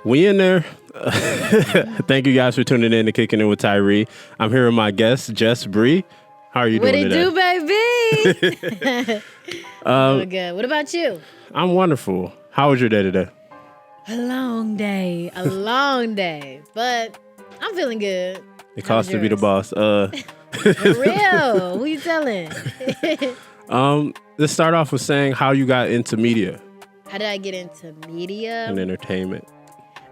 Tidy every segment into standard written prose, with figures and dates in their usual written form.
We in there. Thank you guys for tuning in to Kickin It with Tyree. I'm here with my guest, Jvst, Bri. How are you doing today? What it do, baby? Doing good. What about you? I'm wonderful. How was your day today? A long day. But I'm feeling good. It costs to be the boss. For real. Who you telling? Let's start off with saying how you got into media How did I get into media? and entertainment.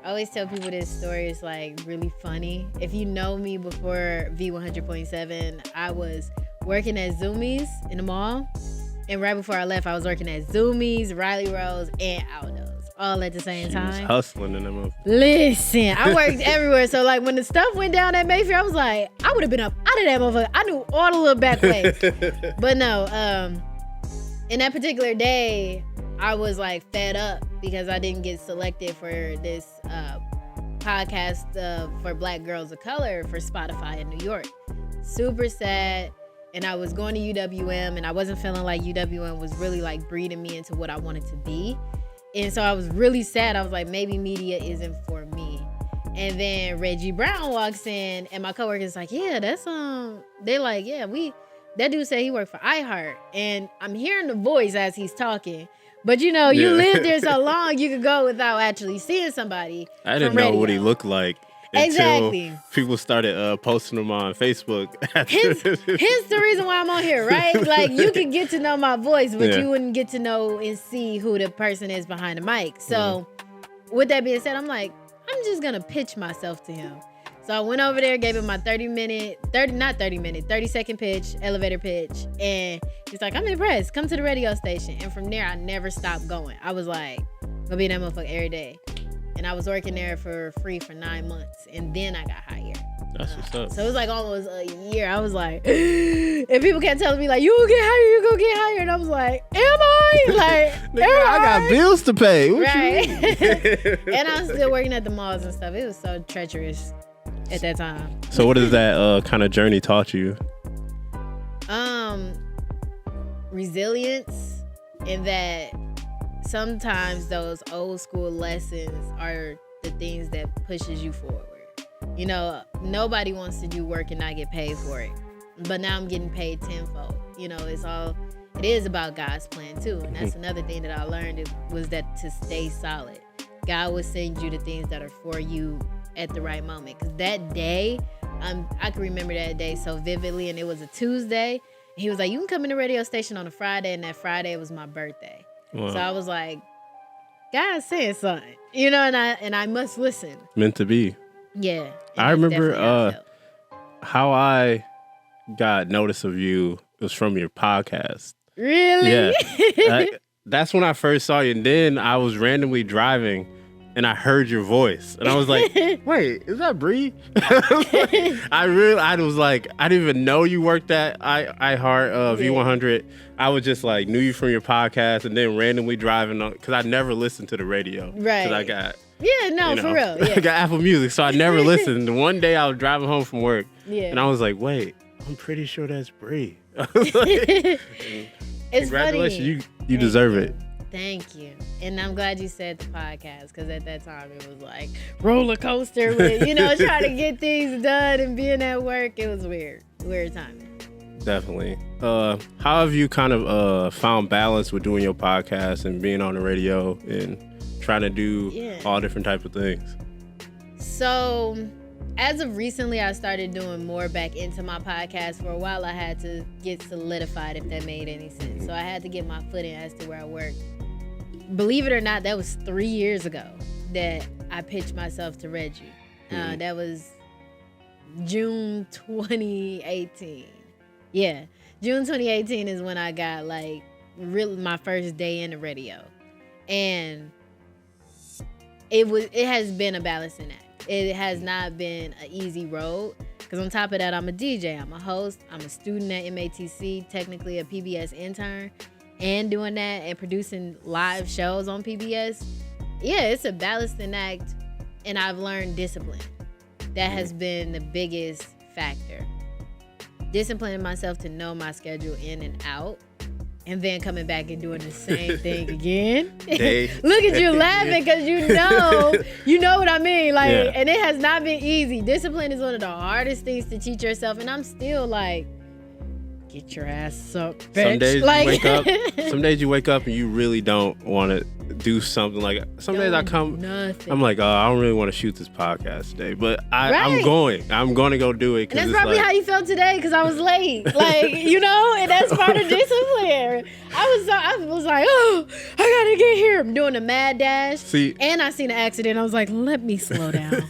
I always tell people this story is like really funny. If you know me before V100.7, I was working at Zoomies in the mall. And right before I left, I was working at Zoomies, Riley Rose, and Aldo's. All at the same She time. was hustling in them. Listen, I worked everywhere. So like when the stuff went down at Mayfair, I was like, I would have been up out of that motherfucker. I knew all the little back ways. But no, in that particular day, I was like fed up because I didn't get selected for this podcast for Black Girls of Color for Spotify in New York. Super sad. And I was going to UWM and I wasn't feeling like UWM was really like breeding me into what I wanted to be. And so I was really sad. I was like, maybe media isn't for me. And then Reggie Brown walks in and my coworker's like, yeah, that's they're like, yeah, that dude said he worked for iHeart. And I'm hearing the voice as he's talking. But you know, you lived there so long, you could go without actually seeing somebody. I didn't know what he looked like until people started posting him on Facebook. Hence the reason why I'm on here, right? Like you could get to know my voice, but you wouldn't get to know and see who the person is behind the mic. So with that being said, I'm like, I'm just gonna pitch myself to him. So I went over there, gave him my 30-second pitch, elevator pitch. And he's like, I'm impressed. Come to the radio station. And from there, I never stopped going. I was like, gonna be in that motherfucker every day. And I was working there for free for 9 months. And then I got hired. That's what's up. So it was like almost a year. I was like, and people kept telling me like, you gonna get hired. And I was like, am I? Like, I got bills to pay. What right. you mean? And I was still working at the malls and stuff. It was so treacherous at that time. So what has that kind of journey taught you? Resilience, in that sometimes those old school lessons are the things that pushes you forward. You know, nobody wants to do work and not get paid for it. But now I'm getting paid tenfold. You know, it is about God's plan too. And that's another thing that I learned was that to stay solid. God will send you the things that are for you at the right moment. Because that day, I can remember that day so vividly, and it was a Tuesday. He was like, you can come in the radio station on a Friday, and that Friday was my birthday. Wow. So I was like, God's saying something, you know, and I must listen. Meant to be. Yeah. I remember how I got notice of you was from your podcast. Really? Yeah. That's when I first saw you, and then I was randomly driving and I heard your voice, and I was like, "Wait, is that Bri?" I was like, I didn't even know you worked at iHeart V100. I was just like knew you from your podcast, and then randomly driving on because I never listened to the radio. Right. Because I got for real. Yeah. I got Apple Music, so I never listened. And one day I was driving home from work, and I was like, "Wait, I'm pretty sure that's Bri." It's congratulations, funny. you deserve it. Thank you. And I'm glad you said the podcast, because at that time it was like roller coaster with, trying to get things done and being at work. It was weird timing. Definitely. How have you kind of found balance with doing your podcast and being on the radio and trying to do all different types of things? So as of recently, I started doing more back into my podcast. For a while, I had to get solidified, if that made any sense. So I had to get my foot in as to where I work. Believe it or not, that was 3 years ago that I pitched myself to Reggie. That was June 2018. Yeah, June 2018 is when I got like really my first day in the radio, and it has been a balancing act. It has not been an easy road, because on top of that, I'm a DJ, I'm a host, I'm a student at MATC, technically a PBS intern, and doing that and producing live shows on PBS. Yeah, it's a balancing act, and I've learned discipline. That has been the biggest factor. Disciplining myself to know my schedule in and out, and then coming back and doing the same thing again. Day. Look at you laughing because you know what I mean. Like, and it has not been easy. Discipline is one of the hardest things to teach yourself, and I'm still like, get your ass up, bitch. Some days you wake up and you really don't want to do something. Like some days I come, I'm like, oh, I don't really want to shoot this podcast today, but I'm going to go do it. And that's probably how you felt today because I was late, like, and that's part of discipline. I was like, oh, I gotta get here. I'm doing a mad dash, and I seen an accident. I was like, let me slow down.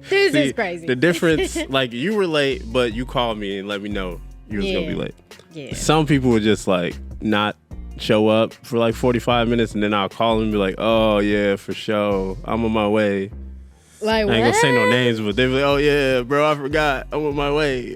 This is crazy. The difference, like, you were late, but you called me and let me know you was gonna be late. Yeah. Some people would just like not show up for like 45 minutes, and then I'll call them and be like, oh yeah, for sure, I'm on my way. Like, I ain't gonna say no names, but they be like, oh yeah, bro, I forgot, I'm on my way.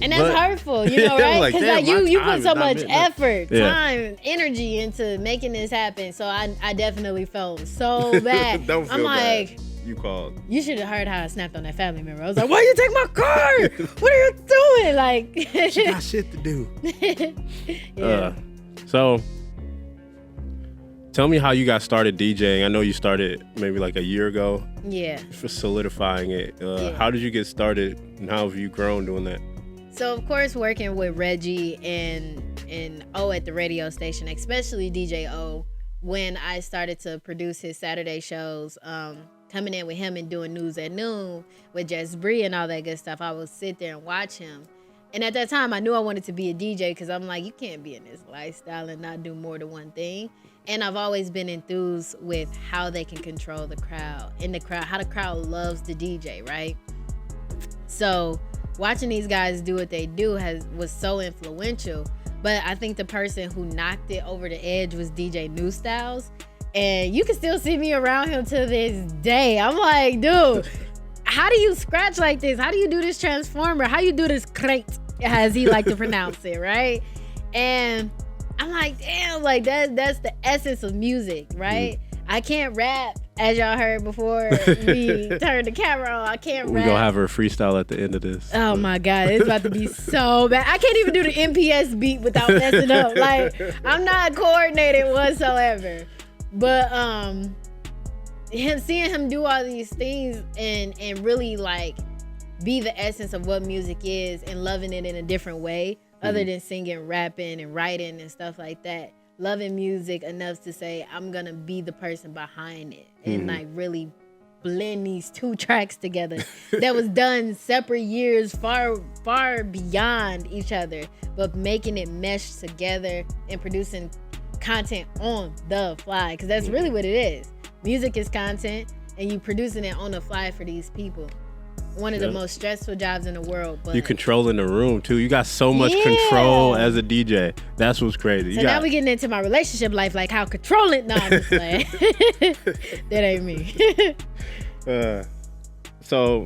And that's hurtful, right? Because like you put so much effort, Yeah. time, energy into making this happen. So I definitely felt so bad. Don't feel I'm like, bad. You called. You should have heard how I snapped on that family member. I was like, why you take my car? What are you doing? Like, she got shit to do. Yeah. So tell me how you got started DJing. I know you started maybe like a year ago. Yeah. For solidifying it. How did you get started, and how have you grown doing that? So of course, working with Reggie and O at the radio station, especially DJ O, when I started to produce his Saturday shows, coming in with him and doing News at Noon with Jvst Bri and all that good stuff, I would sit there and watch him. And at that time, I knew I wanted to be a DJ because I'm like, you can't be in this lifestyle and not do more than one thing. And I've always been enthused with how they can control the crowd, how the crowd loves the DJ, right? So watching these guys do what they do was so influential. But I think the person who knocked it over the edge was DJ New Styles. And you can still see me around him to this day. I'm like, dude, how do you scratch like this? How do you do this transformer? How you do this crate, as he like to pronounce it, right? And I'm like, damn, like that's the essence of music, right? I can't rap, as y'all heard before we turned the camera on. I can't rap. We're going to have her freestyle at the end of this. Oh my God, it's about to be so bad. I can't even do the MPS beat without messing up. Like, I'm not coordinated whatsoever. But seeing him do all these things and really like be the essence of what music is and loving it in a different way, other than singing, rapping, and writing and stuff like that. Loving music enough to say, I'm gonna be the person behind it and like really blend these two tracks together that was done separate years, far beyond each other, but making it mesh together and producing content on the fly, because that's really what it is. Music is content, and you producing it on the fly for these people. One of the most stressful jobs in the world. But you controlling the room too. You got so much control as a DJ. That's what's crazy. So now we're getting into my relationship life, like how controlling. No, I'm just playing. That ain't me. So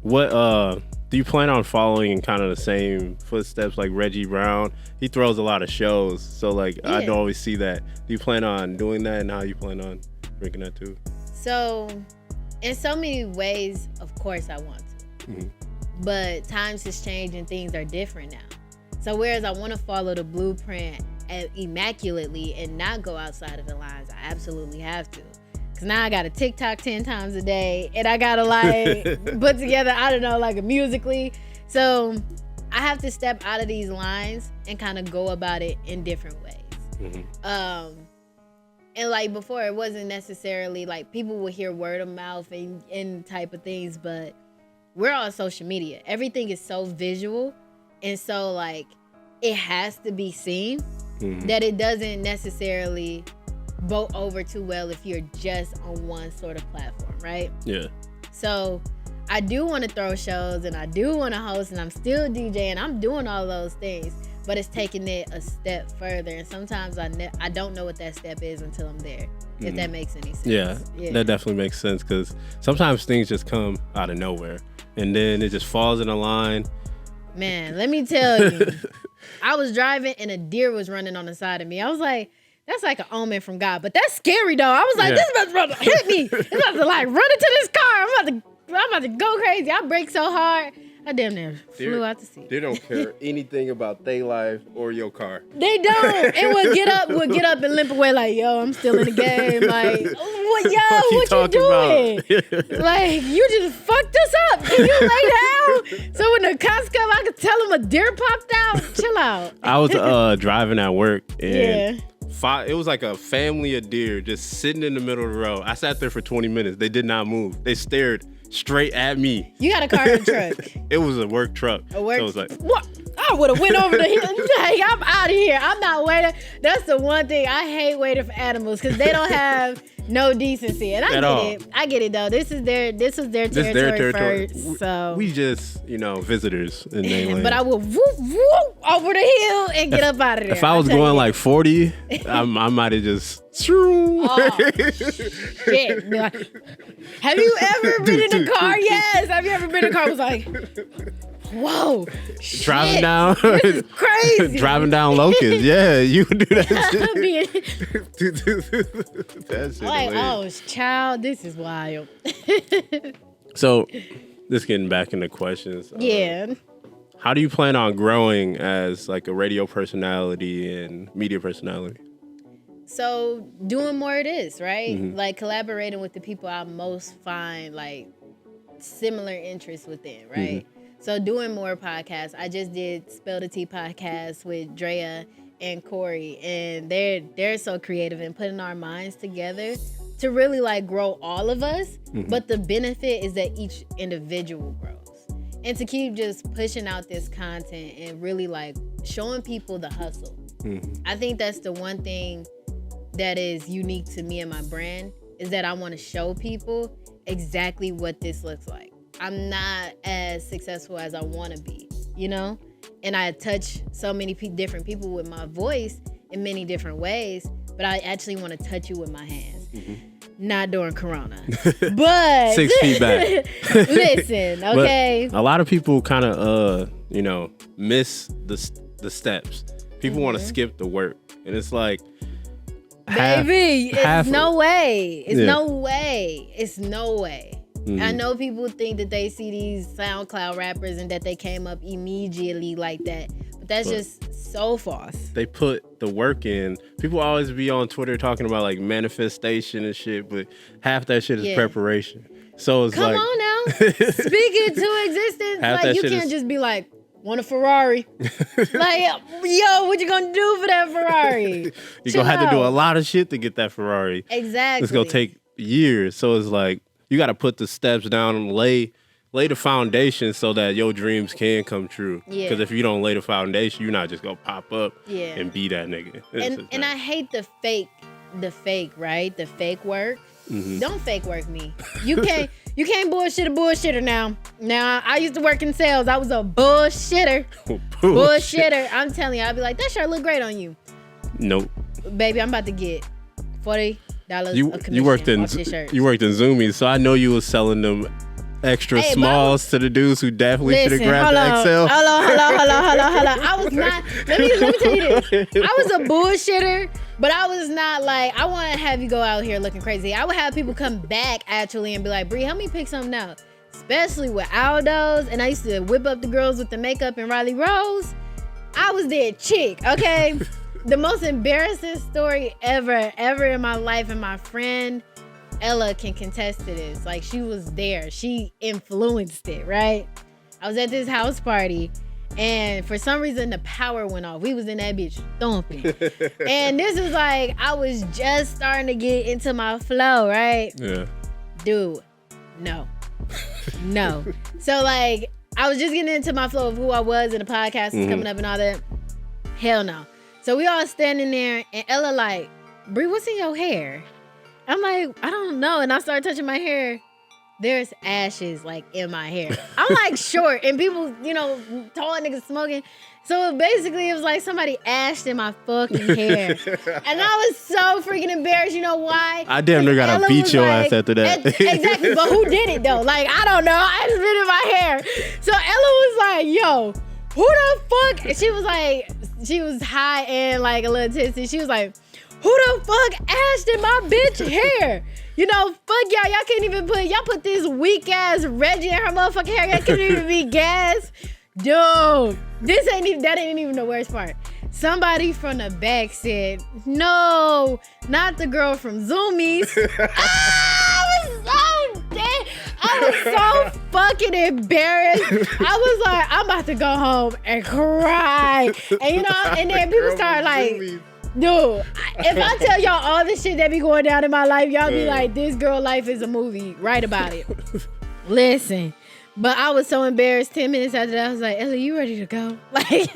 what do you plan on following in kind of the same footsteps like Reggie Brown? He throws a lot of shows, so like I don't always see that. Do you plan on doing that, and how you plan on bringing that too? So in so many ways, of course I want to. But times has changed and things are different now. So whereas I want to follow the blueprint immaculately and not go outside of the lines, I absolutely have to. Because now I got to TikTok 10 times a day, and I got to like put together, I don't know, like a musically. So I have to step out of these lines and kind of go about it in different ways. And like before, it wasn't necessarily like people would hear word of mouth and type of things, but we're on social media. Everything is so visual. And so like it has to be seen that it doesn't necessarily vote over too well if you're just on one sort of platform, right? Yeah. So I do want to throw shows and I do want to host and I'm still DJing. I'm doing all those things. But it's taking it a step further, and sometimes I don't know what that step is until I'm there. If that makes any sense. Yeah, that definitely makes sense, because sometimes things just come out of nowhere, and then it just falls in a line. Man, let me tell you, I was driving and a deer was running on the side of me. I was like, that's like an omen from God, but that's scary though. I was like, this is about to hit me. It's about to like run into this car. I'm about to go crazy. I brake so hard. I damn near flew out the seat. They don't care anything about their life or your car. They don't. And we'll get up and limp away like, yo, I'm still in the game. Like, what you doing? Like, you just fucked us up. Can you lay down? So when the cops come, I could tell them a deer popped out. Chill out. I was driving at work and it was like a family of deer just sitting in the middle of the road. I sat there for 20 minutes. They did not move. They stared straight at me. You got a car or a truck? It was a work truck. A work? So it was like, what? I would have went over to him. Like, I'm out of here. I'm not waiting. That's the one thing I hate waiting for animals because they don't have no decency. And I get it though. This is their territory first. So we just, visitors in mainland. But I will whoop over the hill and get up out of there. If I was going like 40, I might have just oh, shit. Have you ever been in a car? Yes. Have you ever been in a car? I was like, whoa, driving down, crazy. Driving down Locust. Yeah, you would do that shit. That shit like, hilarious. oh, child, this is wild. So, just getting back into questions. Yeah. How do you plan on growing as like a radio personality and media personality? So doing more of this, right? Mm-hmm. Like collaborating with the people I most find like similar interests within, right? Mm-hmm. So doing more podcasts. I just did Spill the Tea podcast with Drea and Corey, and they're so creative and putting our minds together to really like grow all of us. Mm-hmm. But the benefit is that each individual grows, and to keep just pushing out this content and really like showing people the hustle. Mm-hmm. I think that's the one thing that is unique to me and my brand is that I want to show people exactly what this looks like. I'm not as successful as I want to be, and I touch so many different people with my voice in many different ways, but I actually want to touch you with my hands. Mm-hmm. Not during Corona, but 6 feet back. Listen, okay. But a lot of people kind of, miss the steps. People want to skip the work, and it's like, it's no way. It's no way. It's no way. Mm-hmm. I know people think that they see these SoundCloud rappers and that they came up immediately like that. But that's just so false. They put the work in. People always be on Twitter talking about like manifestation and shit, but half that shit is preparation. So it's Come on now. Speak it to existence. Like you can't just be like, want a Ferrari. Like, yo, what you gonna do for that Ferrari? You're gonna have to do a lot of shit to get that Ferrari. Exactly. It's gonna take years. So it's like, you gotta put the steps down and lay the foundation so that your dreams can come true. Yeah. Because if you don't lay the foundation, you're not just gonna pop up and be that nigga. And I hate the fake, right? The fake work. Mm-hmm. Don't fake work me. You can't bullshit a bullshitter now. Now, I used to work in sales. I was a bullshitter. Bullshitter. I'm telling you, I'd be like, that shirt look great on you. Nope. Baby, I'm about to get $40 of commission you worked in off this shirt. You worked in Zoomies, so I know you was selling them extra smalls to the dudes who definitely should have grabbed the XL. Hold on. I was not. Let me tell you this. I was a bullshitter, but I was not like, I want to have you go out here looking crazy. I would have people come back actually and be like, Bri, help me pick something out. Especially with Aldo's, and I used to whip up the girls with the makeup and Riley Rose. I was their chick, okay? The most embarrassing story ever in my life, and my friend Ella can contest to this. Like, she was there. She influenced it, right? I was at this house party, and for some reason, the power went off. We was in that bitch thumping. And this was like, I was just starting to get into my flow, right? Yeah. Dude, no. So, like, I was just getting into my flow of who I was, and the podcast was coming up and all that. Hell no. So we all standing there, and Ella like, Bri, what's in your hair? I'm like, I don't know. And I started touching my hair. There's ashes like in my hair. I'm like short, and people, tall niggas smoking. So basically, it was like somebody ashed in my fucking hair. And I was so freaking embarrassed. You know why? I damn near gotta beat your ass after that. Exactly, but who did it though? Like, I don't know. I just been in my hair. So Ella was like, yo, who the fuck? And she was like, she was high and like a little tipsy. She was like, who the fuck ashed in my bitch hair? You know, fuck y'all. Y'all can't even y'all put this weak ass Reggie in her motherfucking hair. Y'all can't even be gas. Dude, that ain't even the worst part. Somebody from the back said, no, not the girl from Zoomies. I was so dead. I was so fucking embarrassed. I was like, I'm about to go home and cry. And you know, and then people start like, dude, if I tell y'all all the shit that be going down in my life, y'all be like, this girl life is a movie. Write about it. Listen. But I was so embarrassed 10 minutes after that. I was like, Ellie, you ready to go? Like,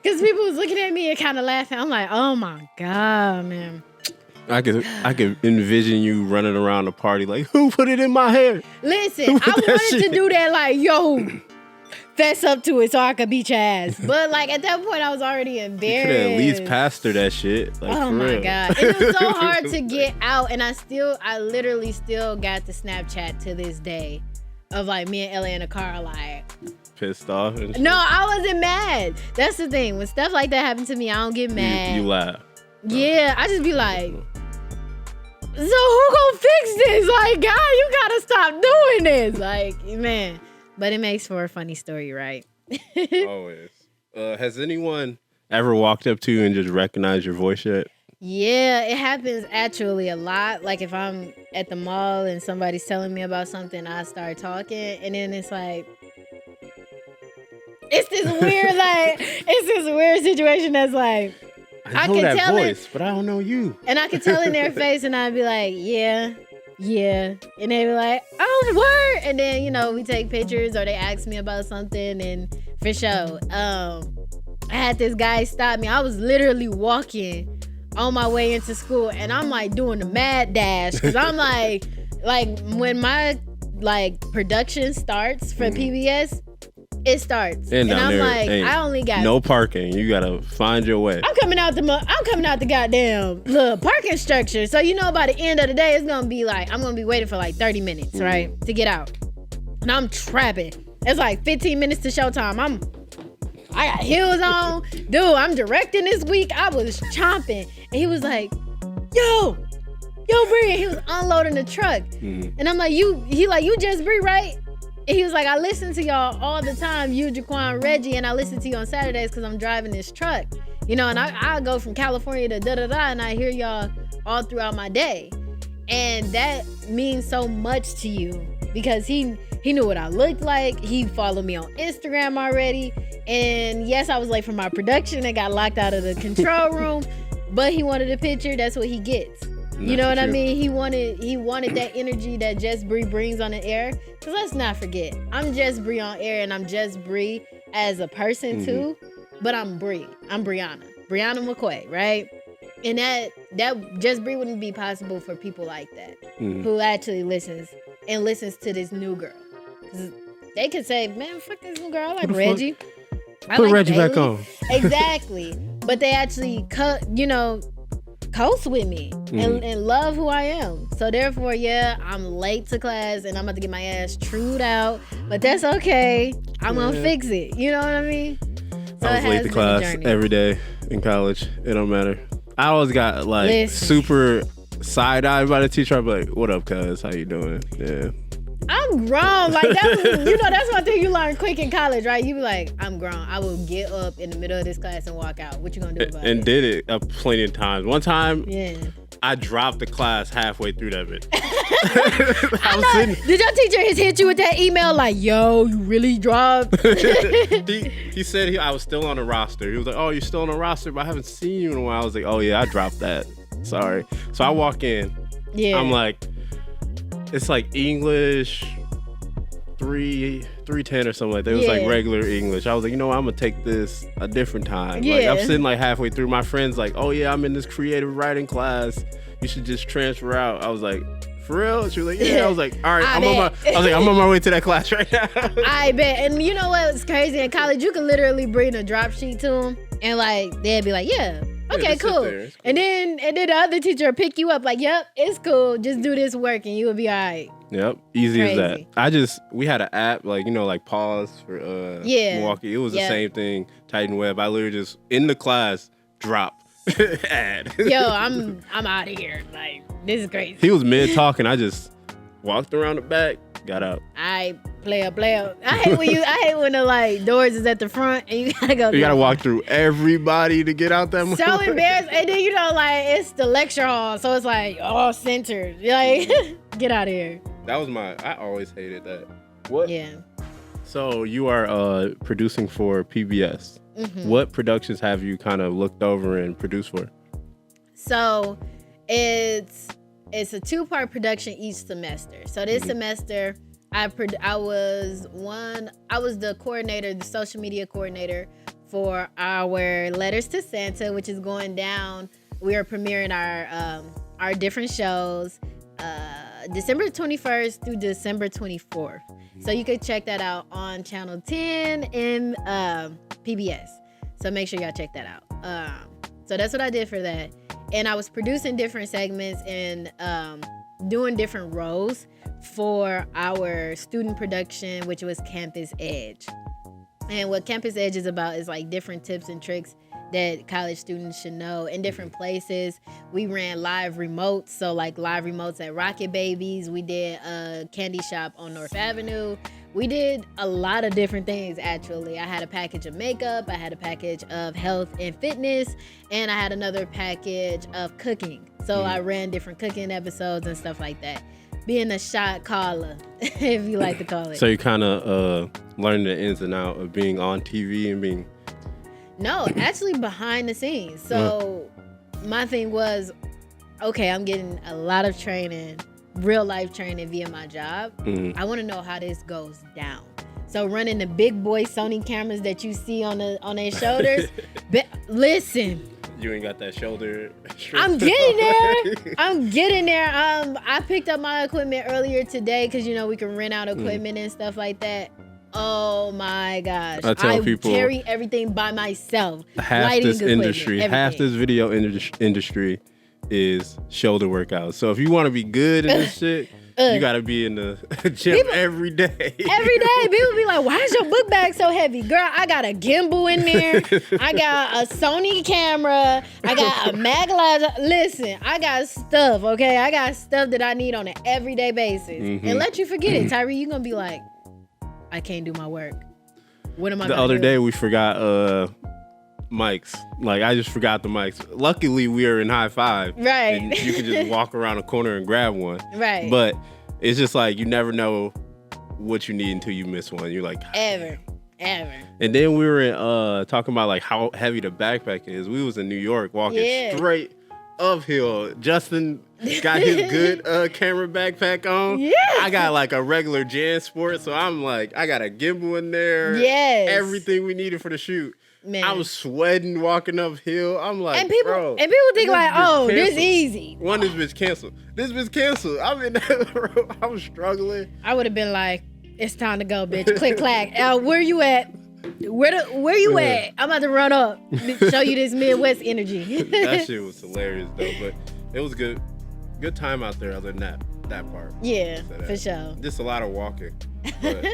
because people was looking at me and kind of laughing. I'm like, oh my God, man. I could envision you running around the party like, who put it in my hair? Listen, I wanted to do that like, yo, fess up to it so I could beat your ass. But like at that point, I was already embarrassed. You could at least pastor that shit. Like, oh my real. God. It was so hard to get out. And I literally still got the Snapchat to this day of like me and Ellie in the car like pissed off and shit. No, I wasn't mad. That's the thing. When stuff like that happened to me, I don't get mad. You laugh. Yeah, I just be like, so who gonna fix this? Like, God, you gotta stop doing this. Like, man. But it makes for a funny story, right? Always. Has anyone ever walked up to you and just recognized your voice yet? Yeah, it happens actually a lot. Like if I'm at the mall and somebody's telling me about something, I start talking, and then it's like, it's this weird situation that's like, I know that voice, but I don't know you. And I could tell in their face, and I'd be like, yeah. And they'd be like, oh, word. And then, you know, we take pictures or they ask me about something, and for sure. I had this guy stop me. I was literally walking on my way into school, and I'm like doing the mad dash because I'm like when my like production starts for PBS, it starts, and I'm like, I only got no parking. You gotta find your way. I'm coming out the goddamn little parking structure. So you know, by the end of the day, it's gonna be like I'm gonna be waiting for like 30 minutes, right, to get out, and I'm trapping. It's like 15 minutes to showtime. I got heels on. Dude, I'm directing this week. I was chomping. And he was like, yo, Bri. He was unloading the truck. Mm-hmm. And I'm like, you Jvst, Bri, right? And he was like, I listen to y'all all the time, you, Jaquan, Reggie, and I listen to you on Saturdays because I'm driving this truck. You know, and I go from California to da-da-da, and I hear y'all all throughout my day. And that means so much to you because he knew what I looked like. He followed me on Instagram already. And yes, I was late for my production and got locked out of the control room, but he wanted a picture. That's what he gets. You know what I mean? He wanted that energy that Jvst Bri brings on the air. Because let's not forget, I'm Jvst Bri on air, and I'm Jvst Bri as a person too. But I'm Bri. I'm Brianna McCoy, right? And that Jvst Bri wouldn't be possible for people like that who actually listens to this new girl. They could say, man, fuck this new girl. I like Reggie. Put Reggie back on. Exactly. But they actually coast with me and love who I am. So therefore, yeah, I'm late to class and I'm about to get my ass trued out. But that's okay. I'm gonna fix it. You know what I mean? So I was late to class every day in college. It don't matter. I always got like super side-eyed by the teacher. I'd be like, what up, cuz? How you doing? Yeah. I'm grown. Like that's one thing you learn quick in college, right? You be like, I'm grown. I will get up in the middle of this class and walk out. What you gonna do about it? And did it plenty of times. One time, I dropped the class halfway through that bit. Did your teacher hit you with that email like, yo, you really dropped? he said I was still on the roster. He was like, oh, you're still on the roster, but I haven't seen you in a while. I was like, oh yeah, I dropped that. Sorry. So I walk in. Yeah. I'm like, it's like English 310 or something like that. It was like regular English. I was like, you know what? I'm gonna take this a different time. Yeah. Like I'm sitting like halfway through. My friend's like, oh yeah, I'm in this creative writing class. You should just transfer out. I was like, for real? She was like, yeah. I was like, all right, I'm on my way to that class right now. I bet. And you know what's crazy? In college, you can literally bring a drop sheet to them and like they'd be like, yeah. Okay, cool. And then the other teacher will pick you up like, yep, it's cool. Just do this work and you will be all right. Yep, easy as that. We had an app like, like pause for Milwaukee. It was the same thing, Titan Web. I literally just, in the class, drop. Ad. Yo, I'm out of here. Like, this is crazy. He was mid talking. I just walked around the back, got out. I player. I hate when the like doors is at the front and you gotta go. You gotta walk through everybody to get out that. So embarrassed. And then like it's the lecture hall, so it's like all centered. Like, get out of here. That was I always hated that. What? Yeah. So you are producing for PBS. Mm-hmm. What productions have you kind of looked over and produced for? So it's a 2-part production each semester. So this semester, I was the coordinator, the social media coordinator for our Letters to Santa, which is going down. We are premiering our different shows December 21st through December 24th. So you could check that out on Channel 10 in PBS. So make sure y'all check that out. So that's what I did for that. And I was producing different segments and doing different roles for our student production, which was Campus Edge. And what Campus Edge is about is like different tips and tricks that college students should know in different places. We ran live remotes, so like live remotes at Rocket Babies. We did a candy shop on North Avenue. We did a lot of different things, actually. I had a package of makeup, I had a package of health and fitness, and I had another package of cooking. So I ran different cooking episodes and stuff like that. Being a shot caller, if you like to call it. So you kind of learned the ins and outs of being on TV and being... No, actually behind the scenes. So my thing was, okay, I'm getting a lot of training, real life training via my job. I want to know how this goes down. So running the big boy Sony cameras that you see on their shoulders. Listen. You ain't got that shoulder. I'm getting there. I picked up my equipment earlier today because we can rent out equipment and stuff like that. Oh my gosh. I tell people, carry everything by myself. Half this video industry is shoulder workouts. So if you want to be good in this shit, you got to be in the gym every day. Every day. People be like, why is your book bag so heavy? Girl, I got a gimbal in there. I got a Sony camera. I got a mag lens. Listen, I got stuff, okay? I got stuff that I need on an everyday basis. And let you forget it, Tyree. You're going to be like, I can't do my work. What am I The other day we forgot mics. Like I just forgot the mics. Luckily we are in high five. Right. And you can just walk around a corner and grab one. Right. But it's just like you never know what you need until you miss one. You're like ever. And then we were talking about like how heavy the backpack is. We was in New York walking straight uphill. Justin got his good camera backpack on. Yeah. I got like a regular JanSport, so I'm like, I got a gimbal in there. Yes. Everything we needed for the shoot. Man. I was sweating walking uphill. I'm like, and people think like, oh, this easy. This bitch canceled. I'm in there, I was struggling. I would have been like, it's time to go, bitch. Click clack. Where you at? Where you at? I'm about to run up. Show you this Midwest energy. That shit was hilarious though, but it was good time out there other than that part. Yeah, for sure. Just a lot of walking. But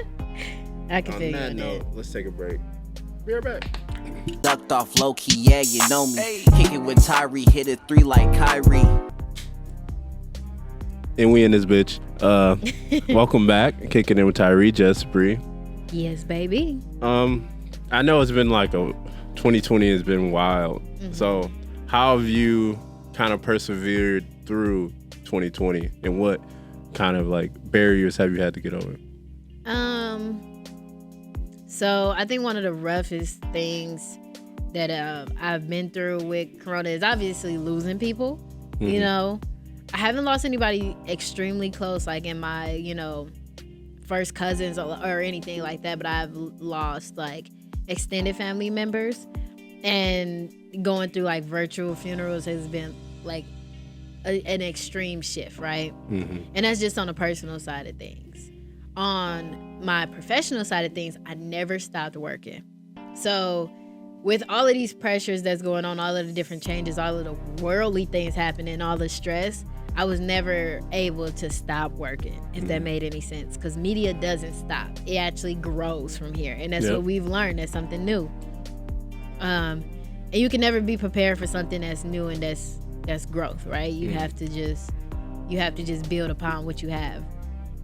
I can feel you. On that note, let's take a break. Be right back. Ducked off low key, yeah, you know me. Hey. Kick it with Tyree, hit it 3 like Kyrie. And we in this bitch. Welcome back. Kicking It with Tyree, Jvst, Bri. Yes, baby. I know it's been like 2020 has been wild. So how have you kind of persevered through 2020 and what kind of like barriers have you had to get over? So I think one of the roughest things that I've been through with Corona is obviously losing people. You know, I haven't lost anybody extremely close, like in my, first cousins or anything like that, but I've lost like extended family members, and going through like virtual funerals has been like an extreme shift, right? And that's just on a personal side of things. On my professional side of things, I never stopped working. So with all of these pressures that's going on, all of the different changes, all of the worldly things happening, all the stress, I was never able to stop working, if that made any sense, because media doesn't stop. It actually grows from here, and that's what we've learned. That's something new. And you can never be prepared for something that's new and that's growth, right? You have to just build upon what you have.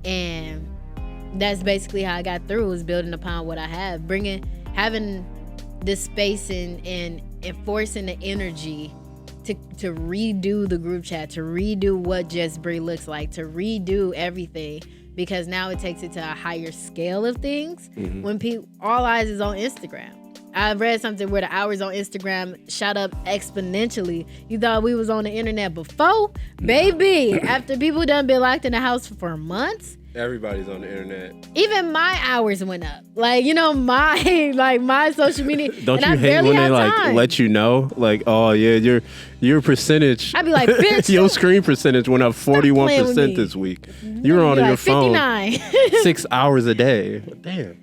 And that's basically how I got through, was building upon what I have, having the space and enforcing the energy to redo the group chat, to redo what Jvst Bri looks like, to redo everything, because now it takes it to a higher scale of things. When all eyes is on Instagram. I read something where the hours on Instagram shot up exponentially. You thought we was on the internet before? Baby, after people done been locked in the house for months, Everybody's on the internet. even my hours went up. Like, my social media. Don't and you I hate barely when they have like time. let you know, like, oh yeah, your percentage. I'd be like, bitch. your screen percentage went up 41% me. this week. You were on your phone 59. 6 hours a day. Damn.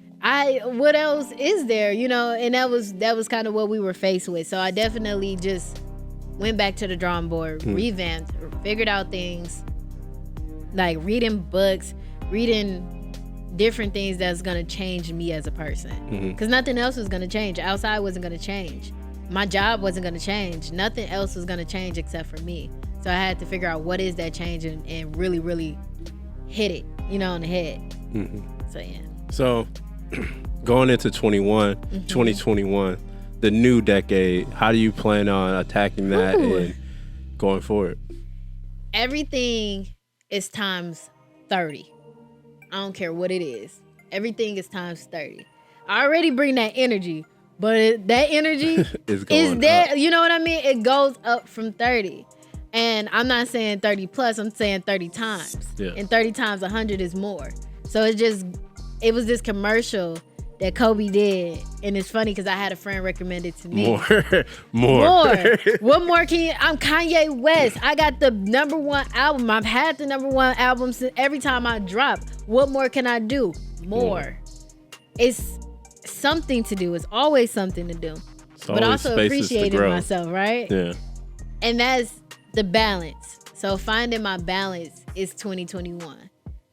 What else is there? And that was kind of what we were faced with. So I definitely just went back to the drawing board, revamped, figured out things, like reading books, reading different things that's gonna change me as a person. Because nothing else was gonna change. Outside wasn't gonna change. My job wasn't gonna change. Nothing else was gonna change except for me. So I had to figure out what is that change and really, really hit it, on the head. So yeah. So going into 2021, the new decade, how do you plan on attacking that and going forward? Everything is times 30. I don't care what it is. Everything is times 30. I already bring that energy, but that energy is there. Up. You know what I mean? It goes up from 30. And I'm not saying 30 plus, I'm saying 30 times. Yeah. And 30 times 100 is more. So it was this commercial that Kobe did. And it's funny because I had a friend recommend it to me. More. What more can you? I'm Kanye West. I got the #1 album. I've had the #1 album since every time I drop. What more can I do? More. It's something to do. It's always something to do. But also appreciating myself, right? Yeah. And that's the balance. So finding my balance is 2021.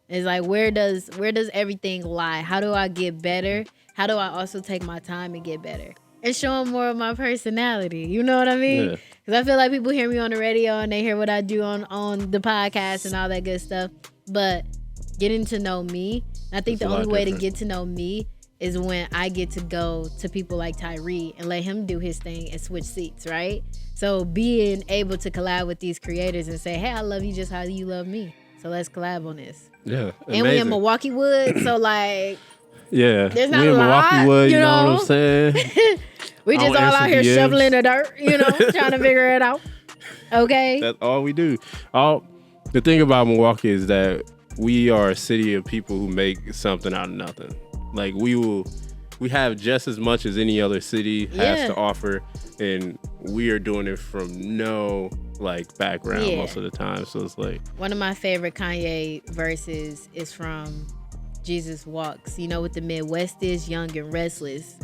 It's like, where does everything lie? How do I get better? How do I also take my time and get better? And show them more of my personality. You know what I mean? Because I feel like people hear me on the radio and they hear what I do on the podcast and all that good stuff. But getting to know me, I think the only way to get to know me is when I get to go to people like Tyree and let him do his thing and switch seats, right? So being able to collab with these creators and say, hey, I love you just how you love me. So let's collab on this. Yeah. And we in Milwaukee Wood, so like, yeah, there's not we a in lot, Milwaukee Wood, you know what I'm saying? We just all out here shoveling the dirt, trying to figure it out. Okay? That's all we do. The thing about Milwaukee is that we are a city of people who make something out of nothing. Like we have just as much as any other city has to offer, and we are doing it from no background most of the time. So it's like one of my favorite Kanye verses is from Jesus Walks. You know what the Midwest is? Young and restless.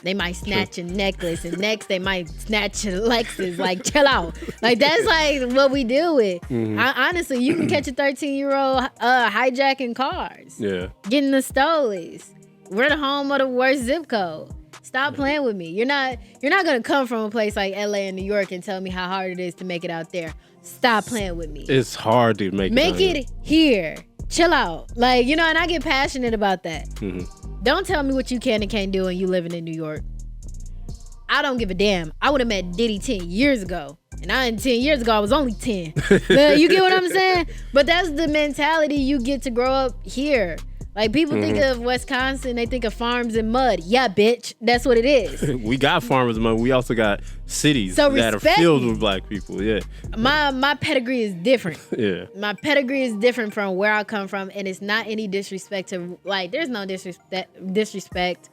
They might snatch a necklace, and next they might snatch a Lexus. Like, chill out. Like, that's like what we deal with. Honestly, you can catch a 13-year-old hijacking cars. Yeah. Getting the stolies. We're the home of the worst zip code. Stop playing with me. You're not gonna come from a place like LA and New York and tell me how hard it is to make it out there. Stop playing with me. It's hard to make it here. Chill out. Like, and I get passionate about that. Don't tell me what you can and can't do and you living in New York. I don't give a damn. I would have met Diddy 10 years ago. And 10 years ago, I was only 10. You get what I'm saying? But that's the mentality you get to grow up here. Like, people think of Wisconsin, they think of farms and mud. Yeah, bitch. That's what it is. We got farmers and mud. We also got cities that are filled with black people. Yeah. My pedigree is different. Yeah. My pedigree is different from where I come from, and it's not any disrespect to, there's no disrespect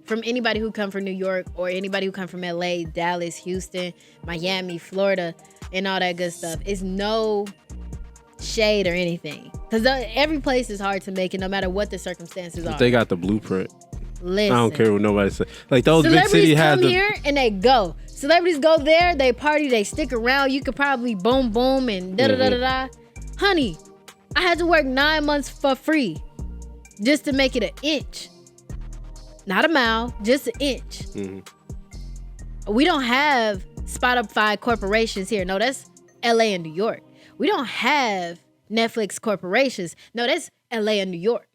from anybody who come from New York or anybody who come from LA, Dallas, Houston, Miami, Florida, and all that good stuff. It's no shade or anything, because every place is hard to make it, no matter what the circumstances are. They got the blueprint. Listen, I don't care what nobody says. Like, those big cities have come here and they go. Celebrities go there, they party, they stick around. You could probably boom boom and da da da da da. Honey, I had to work 9 months for free just to make it an inch, not a mile, just an inch. We don't have Spotify corporations here. No, that's LA and New York. We don't have Netflix corporations. No, that's LA and New York.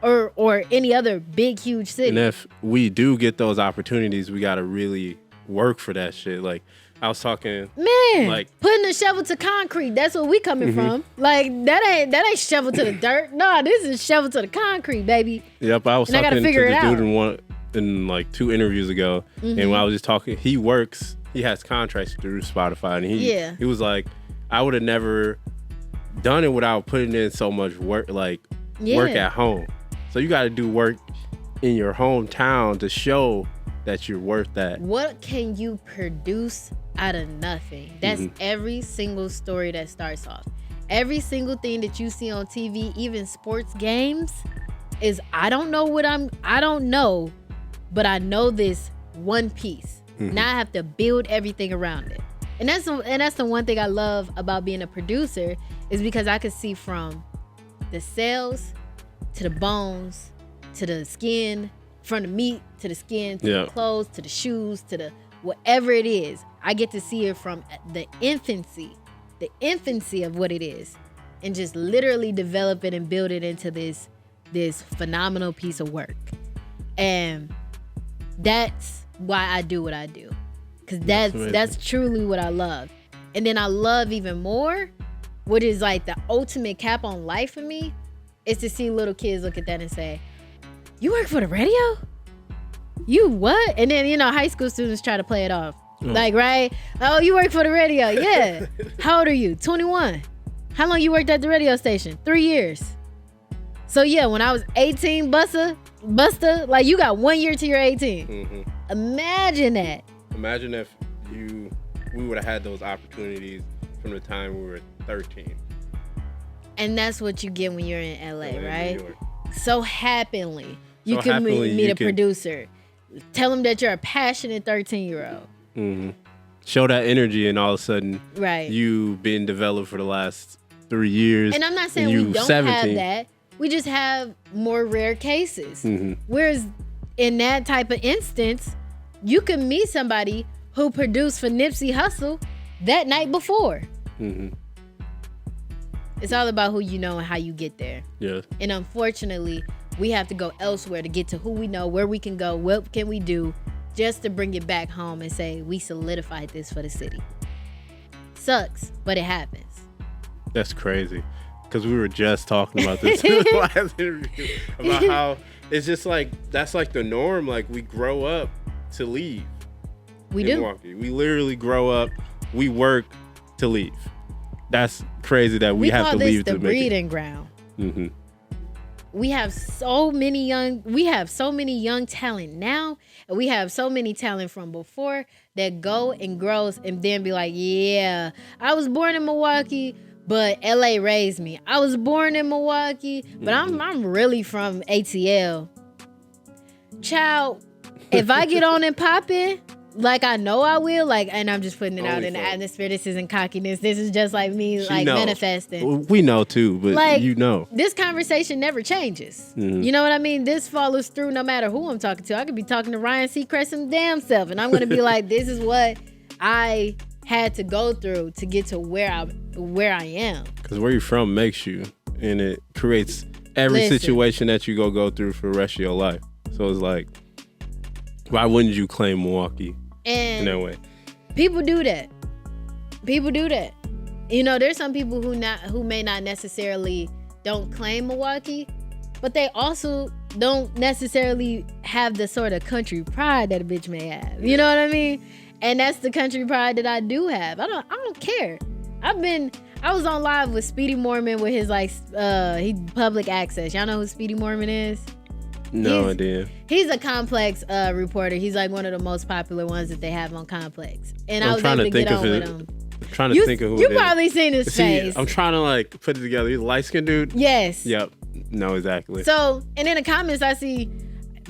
Or any other big, huge city. And if we do get those opportunities, we got to really work for that shit. Like, I was talking, like putting a shovel to concrete. That's where we coming from. Like that ain't shovel to the dirt. No, this is shovel to the concrete, baby. Yep, I was talking to the dude in like 2 interviews ago, and when I was just talking, he has contracts through Spotify, and he was like, I would have never done it without putting in so much work, work at home. So you got to do work in your hometown to show that you're worth that. What can you produce out of nothing? That's every single story that starts off. Every single thing that you see on TV, even sports games, is I don't know, but I know this one piece. Now I have to build everything around it. And that's the one thing I love about being a producer, is because I could see from the cells to the bones to the skin, from the meat to the skin, to the clothes, to the shoes, to the whatever it is. I get to see it from the infancy of what it is, and just literally develop it and build it into this phenomenal piece of work. And that's why I do what I do, because that's truly what I love. And then I love even more, what is like the ultimate cap on life for me, is to see little kids look at that and say, "You work for the radio? You what?" And then, high school students try to play it off. Like, right? "Oh, you work for the radio." Yeah. How old are you? 21. How long you worked at the radio station? 3 years. So yeah, when I was 18, Buster, like, you got 1 year till you're 18. Imagine that. Imagine if we would have had those opportunities from the time we were 13. And that's what you get when you're in LA, right? So happily, you can meet a producer. Tell them that you're a passionate 13-year-old. Show that energy, and all of a sudden, you've been developed for the last 3 years. And I'm not saying we don't 17. Have that. We just have more rare cases. Whereas in that type of instance, you can meet somebody who produced for Nipsey Hussle that night before. It's all about who you know and how you get there. Yeah. And unfortunately, we have to go elsewhere to get to who we know, where we can go, what can we do, just to bring it back home and say we solidified this for the city. Sucks, but it happens. That's crazy, because we were just talking about this in the last interview, about how it's just like, that's like the norm. Like, we grow up to leave. We do. Milwaukee. We literally grow up, we work to leave. That's crazy that we have to leave to make it. We call this the breeding ground. We have so many young talent now, and we have so many talent from before that go and grows and then be like, yeah, I was born in Milwaukee, but LA raised me. I was born in Milwaukee, but I'm really from ATL. Child, if I get on and pop in, like I know I will, like, and I'm just putting it out in the atmosphere. This isn't cockiness. This is just like me, manifesting. We know too, but like, this conversation never changes. You know what I mean? This follows through no matter who I'm talking to. I could be talking to Ryan Seacrest him damn self, and I'm gonna be like, this is what I had to go through to get to where I am. Because where you're from makes you, and it creates every situation that you go through for the rest of your life. So it's like, why wouldn't you claim Milwaukee? And in that way, people do that. There's some people who may not necessarily don't claim Milwaukee, but they also don't necessarily have the sort of country pride that a bitch may have. You know what I mean? And that's the country pride that I do have. I don't care. I was on live with Speedy Mormon with his he public access. Y'all know who Speedy Mormon is? No idea. He's a Complex reporter. He's like one of the most popular ones that they have on Complex. And I was able to get on with him. I'm trying to think of who it is. You probably seen his face. I'm trying to like put it together. He's a light-skinned dude? Yes. Yep. No, exactly. So, and in the comments I see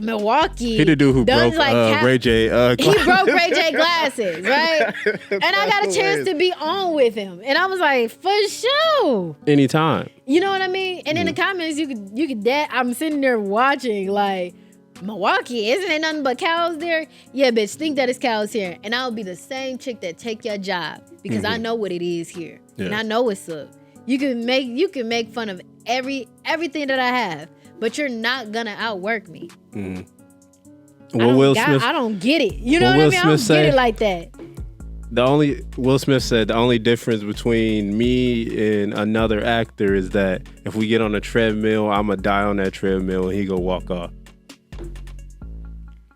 Milwaukee. He the dude who broke Ray J glasses. He broke Ray J glasses, right? And I got a chance to be on with him. And I was like, for sure. Anytime. You know what I mean? And in the comments, you could I'm sitting there watching like, Milwaukee, isn't it nothing but cows there? Yeah, bitch, think that it's cows here. And I'll be the same chick that take your job because I know what it is here. Yeah. And I know what's up. You can make fun of everything that I have, but you're not gonna outwork me. I don't get it. You know what I mean? I don't get it like that. Will Smith said the only difference between me and another actor is that if we get on a treadmill, I'ma die on that treadmill and he go walk off.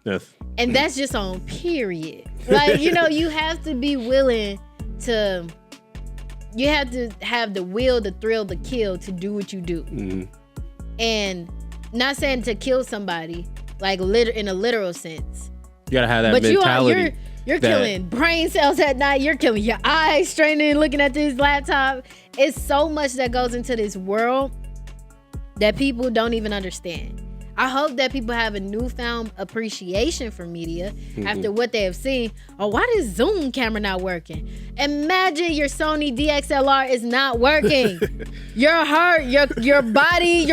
Yes. And that's just on period. Like, you have to be willing to, you have to have the will, the thrill, the kill to do what you do. Mm-hmm. And not saying to kill somebody, like in a literal sense. You gotta have that mentality. You're killing brain cells at night. You're killing your eyes, straining, looking at this laptop. It's so much that goes into this world that people don't even understand. I hope that people have a newfound appreciation for media after what they have seen. Oh, why this Zoom camera not working? Imagine your Sony DXLR is not working. You're hurt. Your body,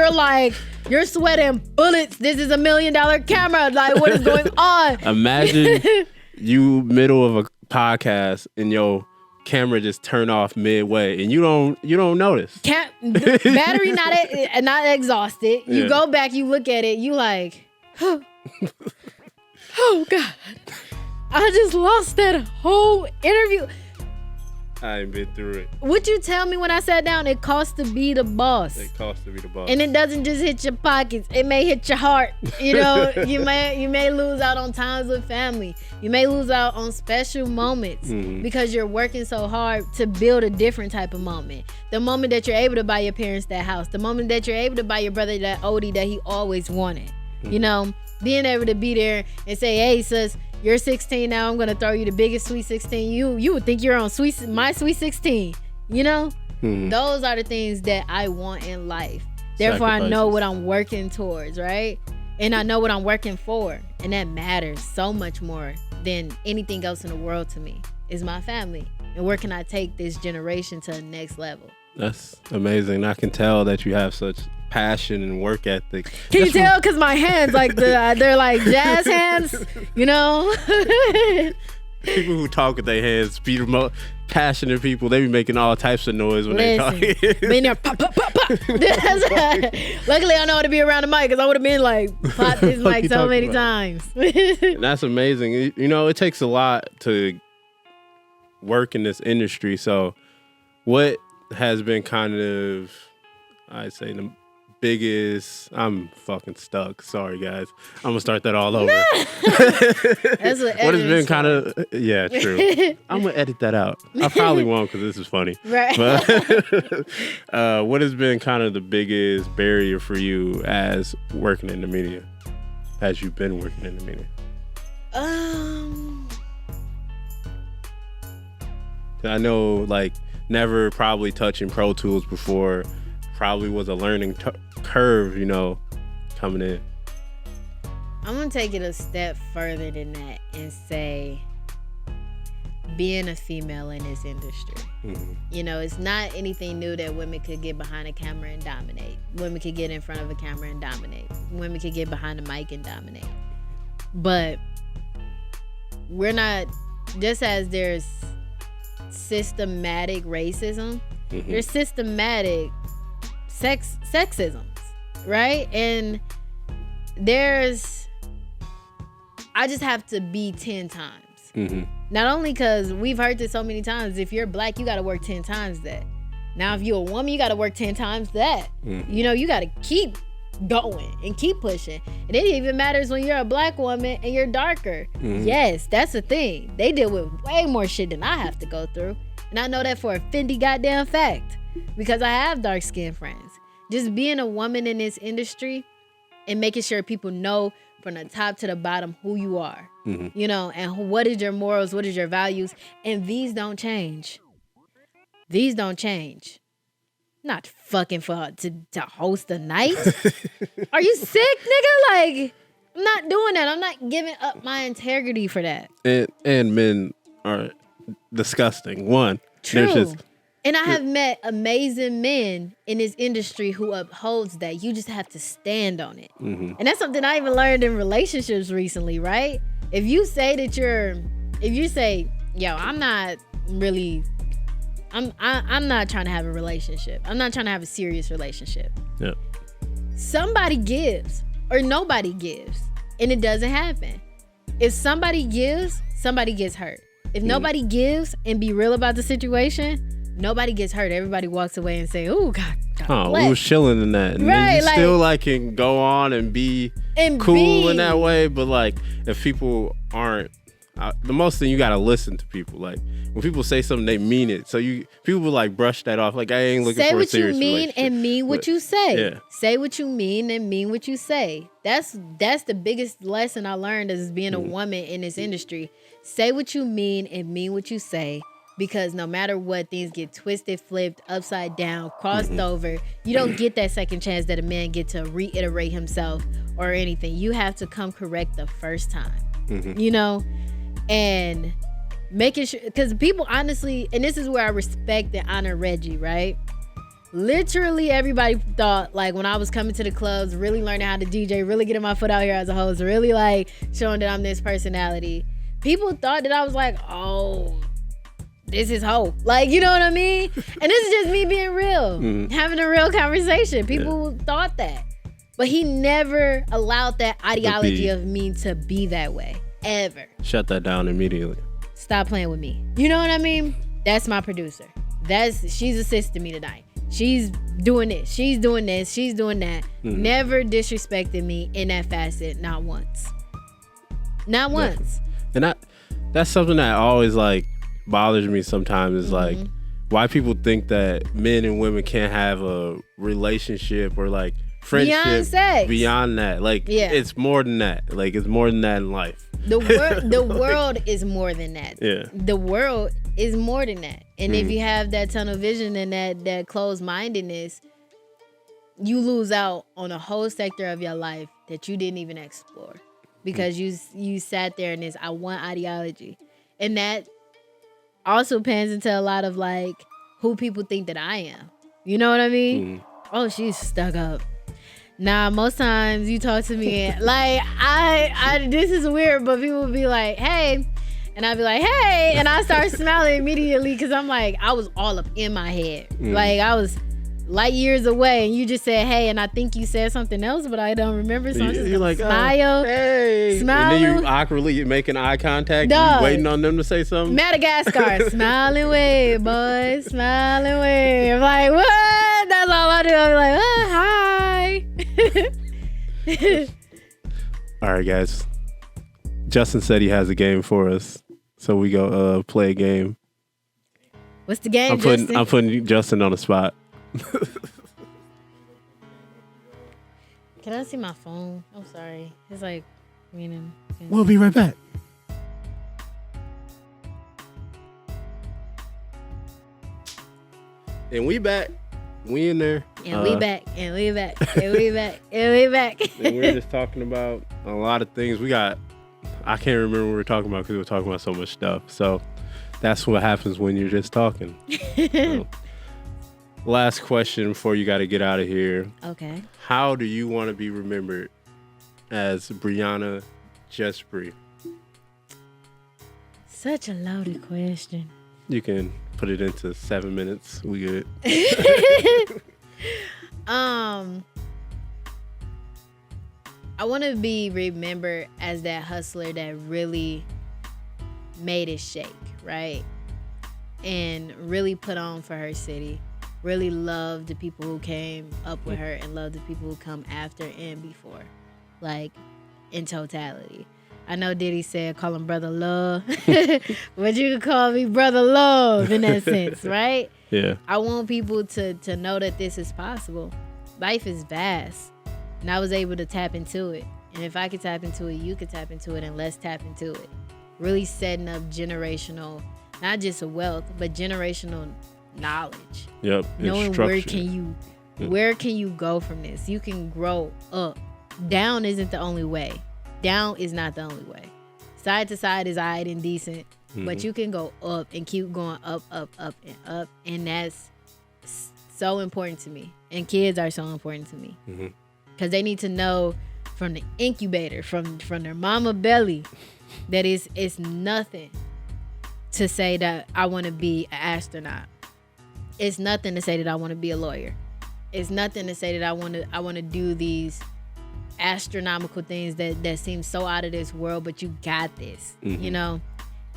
you're sweating bullets. This is $1 million camera. Like, what is going on? Imagine you middle of a podcast and your camera just turn off midway and you don't notice. Battery not exhausted. You go back, you look at it, you like, oh God, I just lost that whole interview. I ain't been through it. Would you tell me when I sat down, it costs to be the boss? It costs to be the boss. And it doesn't just hit your pockets. It may hit your heart. You may lose out on times with family. You may lose out on special moments because you're working so hard to build a different type of moment. The moment that you're able to buy your parents that house. The moment that you're able to buy your brother that Odie that he always wanted. Being able to be there and say, hey, sis, you're 16 now. I'm going to throw you the biggest Sweet 16. You would think you're on my Sweet 16. Those are the things that I want in life. Therefore, I know what I'm working towards, right? And I know what I'm working for. And that matters so much more than anything else in the world to me. Is my family. And where can I take this generation to the next level? That's amazing. I can tell that you have such passion and work ethic. Can you tell? Because my hands, they're like jazz hands, People who talk with their hands, passionate people, they be making all types of noise when they talk. Being there, pop, pop, pop, pop. Luckily, I know how to be around the mic because I would have been like, pop this mic so many times. That's amazing. It takes a lot to work in this industry. So what has been kind of, I'd say, the biggest, I'm fucking stuck. Sorry, guys. I'm gonna start that all over. That's what has been kind of, yeah, true. I'm gonna edit that out. I probably won't because this is funny. Right. But what has been kind of the biggest barrier for you as working in the media? As you've been working in the media? I know, never probably touching Pro Tools before. Probably was a learning curve, coming in. I'm gonna take it a step further than that and say being a female in this industry. It's not anything new that women could get behind a camera and dominate. Women could get in front of a camera and dominate. Women could get behind a mic and dominate. But we're not, just as there's systematic racism, there's systematic sexisms, right? And I just have to be 10 times. Not only because we've heard this so many times, if you're black, you got to work 10 times that. Now, if you're a woman, you got to work 10 times that. You got to keep going and keep pushing. And it even matters when you're a black woman and you're darker. Yes, that's a thing. They deal with way more shit than I have to go through. And I know that for a Fendi goddamn fact because I have dark-skinned friends. Just being a woman in this industry and making sure people know from the top to the bottom who you are, and what is your morals, what is your values, and these don't change. These don't change. Not fucking to host a night. Are you sick, nigga? I'm not doing that. I'm not giving up my integrity for that. And men are disgusting. One, true. And I have met amazing men in this industry who upholds that. You just have to stand on it. Mm-hmm. And that's something I even learned in relationships recently, right? If you say, yo, I'm not trying to have a relationship. I'm not trying to have a serious relationship. Yep. Somebody gives or nobody gives, and it doesn't happen. If somebody gives, somebody gets hurt. If nobody gives and be real about the situation, nobody gets hurt. Everybody walks away and say, "Oh God, we was chilling in that." And right, then you still like can go on and be cool in that way. But like, if people aren't, the most thing you gotta listen to people. Like when people say something, they mean it. So people will like brush that off. Like I ain't looking for a serious relationship. Say what you mean and mean what you say. Yeah. Say what you mean and mean what you say. That's the biggest lesson I learned as being a woman in this industry. Say what you mean and mean what you say. Because no matter what, things get twisted, flipped, upside down, crossed over. You don't get that second chance that a man get to reiterate himself or anything. You have to come correct the first time, you know? And making sure, because people honestly, and this is where I respect and honor Reggie, right? Literally everybody thought, like, when I was coming to the clubs, really learning how to DJ, really getting my foot out here as a host, really like showing that I'm this personality. People thought that I was like, oh, this is hope. Like, you know what I mean? And this is just me being real, having a real conversation. People thought that. But he never allowed that ideology of me to be that way, ever. Shut that down immediately. Stop playing with me. You know what I mean? That's my producer. She's assisting me tonight. She's doing this. She's doing this. She's doing that. Never disrespected me in that facet, not once. Not once. And that's something that always like bothers me sometimes is like why people think that men and women can't have a relationship or like friendship beyond sex. Beyond that. Like it's more than that. Like it's more than that in life. The world is more than that. Yeah. The world is more than that. And if you have that tunnel vision and that closed-mindedness, you lose out on a whole sector of your life that you didn't even explore. Because you sat there in this I want ideology. And that also pans into a lot of like who people think that I am. You know what I mean? Oh, she's stuck up. Nah, most times you talk to me and like I this is weird, but people will be like, hey, and I'll be like, hey, and I start smiling immediately because I'm like, I was all up in my head. Like I was light years away and you just said, hey, and I think you said something else, but I don't remember. So I'm just like, smile, hey. Smile. And then you awkwardly making eye contact, you waiting on them to say something. Madagascar, smile and wave, boy, smile and wave. I'm like, what? That's all I do. I'm like, hi. All right, guys. Justin said he has a game for us, so we go play a game. What's the game, Justin? I'm putting Justin on the spot. Can I see my phone? I'm sorry. It's like meaning. We'll be right back. And we back. We in there. And we back. And we back. And we back. And we back. And we're just talking about a lot of things. I can't remember what we were talking about because we were talking about so much stuff. So that's what happens when you're just talking. So, last question before you got to get out of here. Okay. How do you want to be remembered as Brianna Jvst Bri? Such a loaded question. You can put it into 7 minutes. We good. I want to be remembered as that hustler that really made it shake, right? And really put on for her city. Really loved the people who came up with her and loved the people who come after and before. Like, in totality. I know Diddy said call him Brother Love, but you can call me Brother Love in that sense, right? Yeah. I want people to know that this is possible. Life is vast, and I was able to tap into it. And if I could tap into it, you could tap into it, and let's tap into it. Really setting up generational, not just wealth, but generational knowledge. Yep. Knowing where can you go from this? You can grow up. Down isn't the only way. Down is not the only way. Side to side is alright and decent. but you can go up and keep going up, up, up, and up. And that's so important to me. And kids are so important to me. Because they need to know from the incubator, from their mama belly, that it's nothing to say that I want to be an astronaut. It's nothing to say that I want to be a lawyer. It's nothing to say that I want to do these astronomical things that seem so out of this world, but you got this. You know,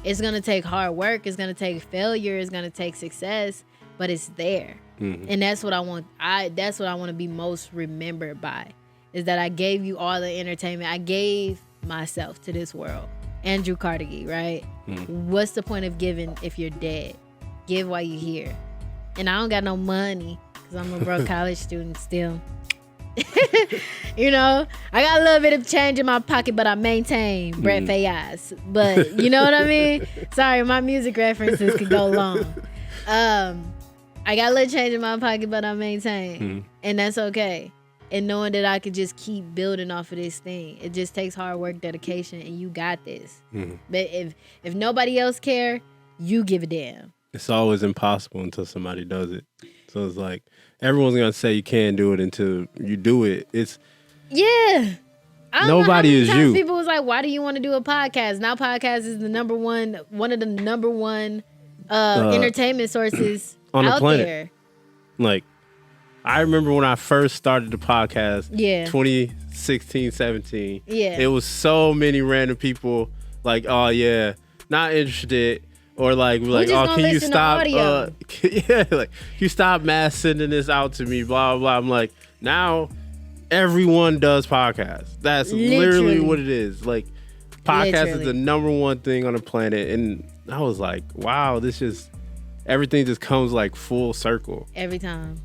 it's gonna take hard work, it's gonna take failure, it's gonna take success, but it's there. And that's what I want. That's what I want to be most remembered by, is that I gave you all the entertainment. I gave myself to this world. Andrew Carnegie, right? What's the point of giving if you're dead? Give while you're here. And I don't got no money because I'm a broke college student still. You know, I got a little bit of change in my pocket, but I maintain Brett Fayez. But you know what I mean? Sorry, my music references could go long. I got a little change in my pocket, but I maintain. And that's okay. And knowing that I could just keep building off of this thing. It just takes hard work, dedication, and you got this. But if nobody else care, you give a damn. It's always impossible until somebody does it. So it's like, everyone's going to say you can't do it until you do it. Yeah. Nobody is you. People was like, why do you want to do a podcast? Now podcast is one of the number one entertainment sources on the out planet. there. Like, I remember when I first started the podcast, 2016, 17. Yeah. It was so many random people like, oh yeah, not interested. Or like, oh, can you stop? Yeah, like, you stop mass sending this out to me, blah, blah. I'm like, now everyone does podcasts. That's literally what it is. Like, podcast is the number one thing on the planet. And I was like, wow, everything just comes like full circle. Every time.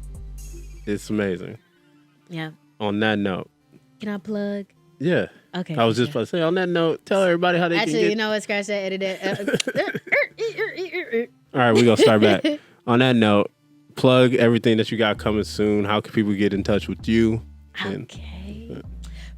It's amazing. Yeah. On that note. Can I plug? Yeah. Okay. I was just about to say, on that note, tell everybody how they can get... Actually, you know what? Scratch that, edit it. All right, we're going to start back. On that note, plug everything that you got coming soon. How can people get in touch with you? Okay.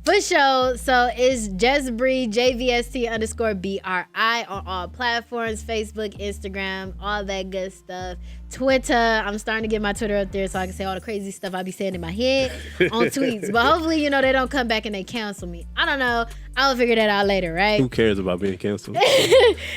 For sure. So it's Jvst Bri, JVST_BRI on all platforms, Facebook, Instagram, all that good stuff. Twitter, I'm starting to get my Twitter up there so I can say all the crazy stuff I be saying in my head on tweets. But hopefully, you know, they don't come back and they cancel me. I don't know. I'll figure that out later, right? Who cares about being canceled?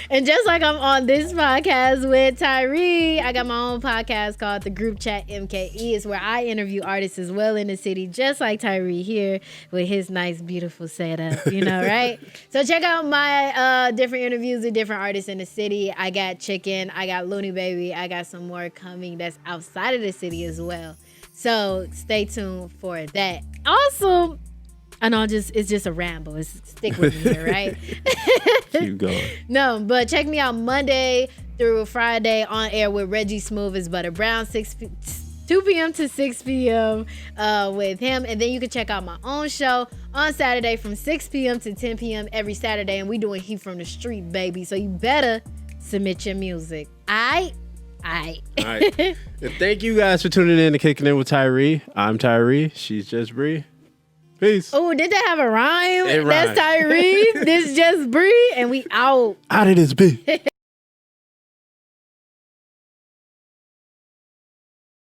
And just like I'm on this podcast with Tyree, I got my own podcast called The Group Chat MKE. It's where I interview artists as well in the city, just like Tyree here with his nice, beautiful setup, you know, right? So check out my different interviews with different artists in the city. I got Chicken, I got Looney Baby, I got some more coming that's outside of the city as well. So stay tuned for that. Also, I know it's just a ramble. Stick with me here, right? Keep going. No, but check me out Monday through Friday on air with Reggie Smooth as Butter Brown, 2 p.m. to 6 p.m. With him. And then you can check out my own show on Saturday from 6 p.m. to 10 p.m. every Saturday. And we doing Heat from the Street, baby. So you better submit your music. All right. And thank you guys for tuning in to Kickin' It with Tyree. I'm Tyree. She's Jvst Bri. Peace. Oh, did that have a rhyme? It rhymed. That's Tyree. This Jvst Bri, and we out. Out of this bitch.